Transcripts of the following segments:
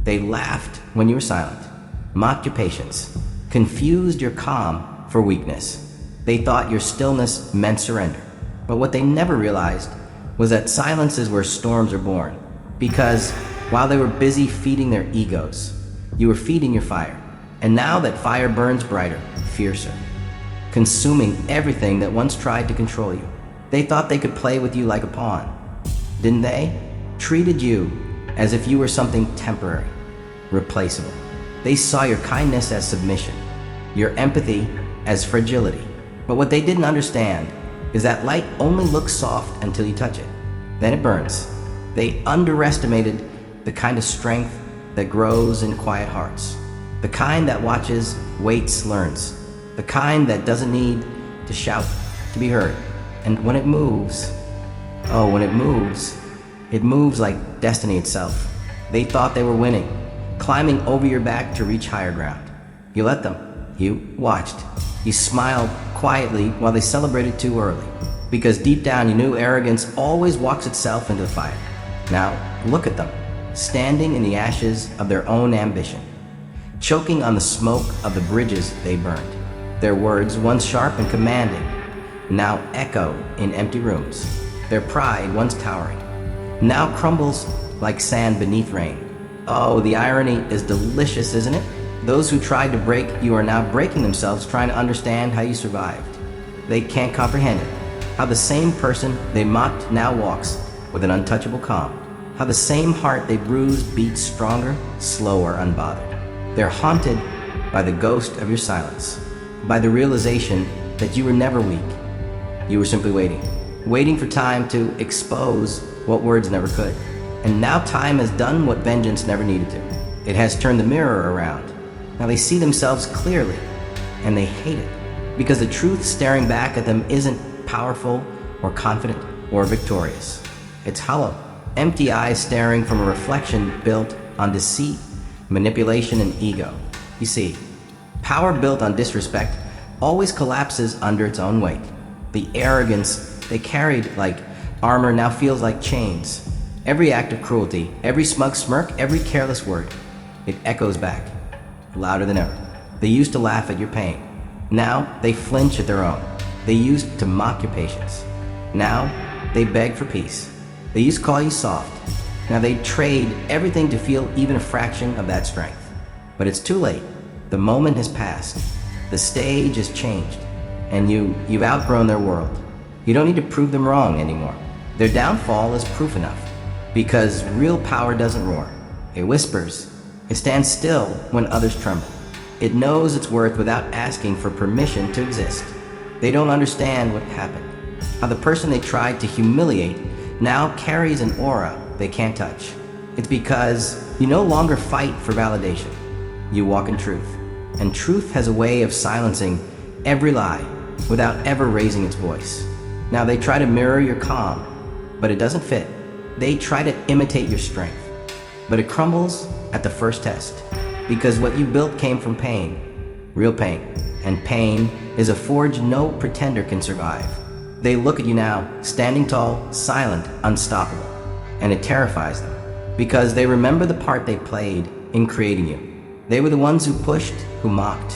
They laughed when you were silent, mocked your patience, confused your calm for weakness. They thought your stillness meant surrender. But what they never realized was that silence is where storms are born. Because while they were busy feeding their egos, you were feeding your fire. And now that fire burns brighter, fiercer, consuming everything that once tried to control you. They thought they could play with you like a pawn, didn't they? Treated you as if you were something temporary, replaceable. They saw your kindness as submission, your empathy as fragility. But what they didn't understand is that light only looks soft until you touch it. Then it burns. They underestimated the kind of strength that grows in quiet hearts. The kind that watches, waits, learns. The kind that doesn't need to shout to be heard. And when it moves, it moves like destiny itself. They thought they were winning, climbing over your back to reach higher ground. You let them. You watched. You smiled quietly while they celebrated too early. Because deep down you knew arrogance always walks itself into the fire. Now, look at them, standing in the ashes of their own ambition, choking on the smoke of the bridges they burned. Their words, once sharp and commanding, now echo in empty rooms. Their pride, once towering, now crumbles like sand beneath rain. Oh, the irony is delicious, isn't it? Those who tried to break you are now breaking themselves trying to understand how you survived. They can't comprehend it. How the same person they mocked now walks with an untouchable calm. How the same heart they bruised beats stronger, slower, unbothered. They're haunted by the ghost of your silence, by the realization that you were never weak. You were simply waiting for time to expose what words never could. And now time has done what vengeance never needed to. It has turned the mirror around. Now they see themselves clearly, and they hate it, because the truth staring back at them isn't powerful or confident or victorious. It's hollow, empty eyes staring from a reflection built on deceit, manipulation, and ego. You see, power built on disrespect always collapses under its own weight. The arrogance they carried like armor now feels like chains. Every act of cruelty, every smug smirk, every careless word, it echoes back, louder than ever. They used to laugh at your pain. Now they flinch at their own. They used to mock your patience. Now they beg for peace. They used to call you soft. Now they trade everything to feel even a fraction of that strength. But it's too late. The moment has passed. The stage has changed. And you've outgrown their world. You don't need to prove them wrong anymore. Their downfall is proof enough. Because real power doesn't roar. It whispers. It stands still when others tremble. It knows its worth without asking for permission to exist. They don't understand what happened. How the person they tried to humiliate now carries an aura they can't touch. It's because you no longer fight for validation. You walk in truth. And truth has a way of silencing every lie without ever raising its voice. Now they try to mirror your calm, but it doesn't fit. They try to imitate your strength, but it crumbles at the first test. Because what you built came from pain, real pain. And pain is a forge no pretender can survive. They look at you now, standing tall, silent, unstoppable. And it terrifies them, because they remember the part they played in creating you. They were the ones who pushed, who mocked,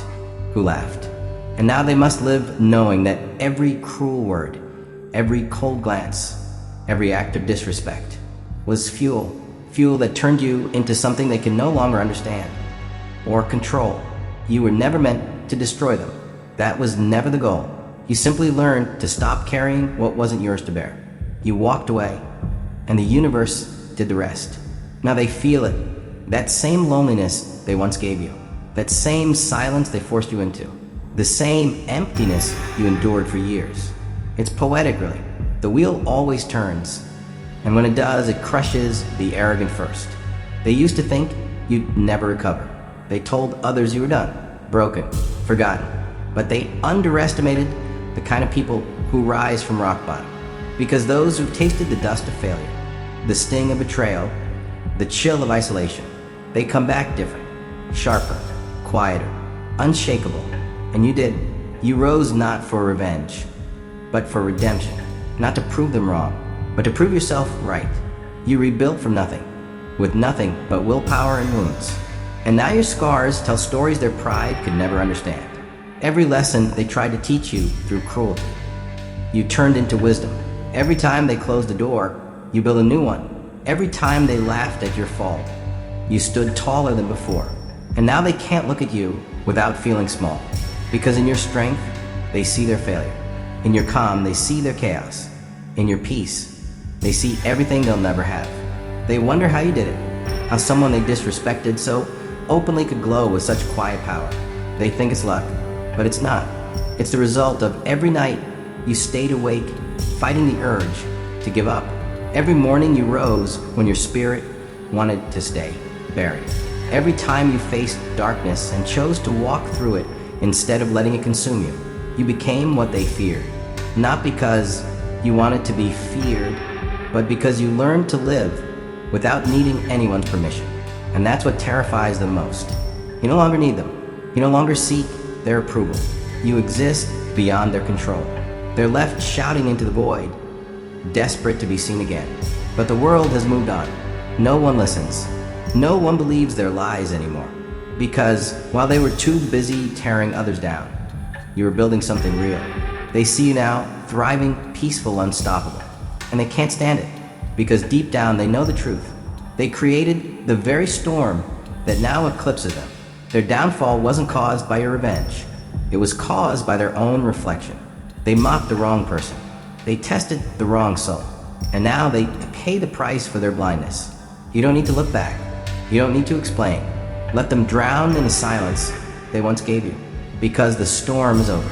who laughed. And now they must live knowing that every cruel word, every cold glance, every act of disrespect was fuel that turned you into something they can no longer understand or control. You were never meant to destroy them. That was never the goal. You simply learned to stop carrying what wasn't yours to bear. You walked away, and the universe did the rest. Now they feel it. That same loneliness they once gave you. That same silence they forced you into. The same emptiness you endured for years. It's poetic, really. The wheel always turns, and when it does, it crushes the arrogant first. They used to think you'd never recover. They told others you were done, broken, forgotten. But they underestimated the kind of people who rise from rock bottom. Because those who've tasted the dust of failure, the sting of betrayal, the chill of isolation, they come back different, sharper, quieter, unshakable. And you did. You rose not for revenge, but for redemption. Not to prove them wrong, but to prove yourself right. You rebuilt from nothing, with nothing but willpower and wounds. And now your scars tell stories their pride could never understand. Every lesson they tried to teach you through cruelty, you turned into wisdom. Every time they closed a door, you built a new one. Every time they laughed at your fall, you stood taller than before. And now they can't look at you without feeling small. Because in your strength, they see their failure. In your calm, they see their chaos. In your peace, they see everything they'll never have. They wonder how you did it, how someone they disrespected so openly could glow with such quiet power. They think it's luck, but it's not. It's the result of every night you stayed awake, fighting the urge to give up. Every morning you rose when your spirit wanted to stay buried. Every time you faced darkness and chose to walk through it instead of letting it consume you, you became what they feared. Not because you wanted to be feared, but because you learned to live without needing anyone's permission. And that's what terrifies them most. You no longer need them. You no longer seek their approval. You exist beyond their control. They're left shouting into the void, desperate to be seen again. But the world has moved on. No one listens. No one believes their lies anymore. Because while they were too busy tearing others down, you were building something real. They see you now, thriving, peaceful, unstoppable. And they can't stand it, because deep down they know the truth. They created the very storm that now eclipses them. Their downfall wasn't caused by your revenge. It was caused by their own reflection. They mocked the wrong person. They tested the wrong soul. And now they pay the price for their blindness. You don't need to look back. You don't need to explain. Let them drown in the silence they once gave you. Because the storm is over.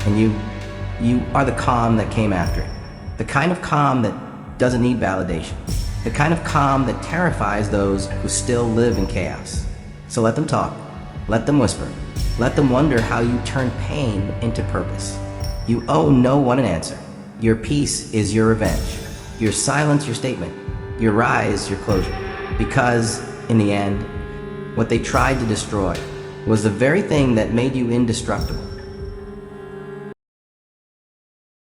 And you are the calm that came after it. The kind of calm that doesn't need validation. The kind of calm that terrifies those who still live in chaos. So let them talk. Let them whisper. Let them wonder how you turn pain into purpose. You owe no one an answer. Your peace is your revenge. Your silence, your statement. Your rise, your closure. Because, in the end, what they tried to destroy was the very thing that made you indestructible.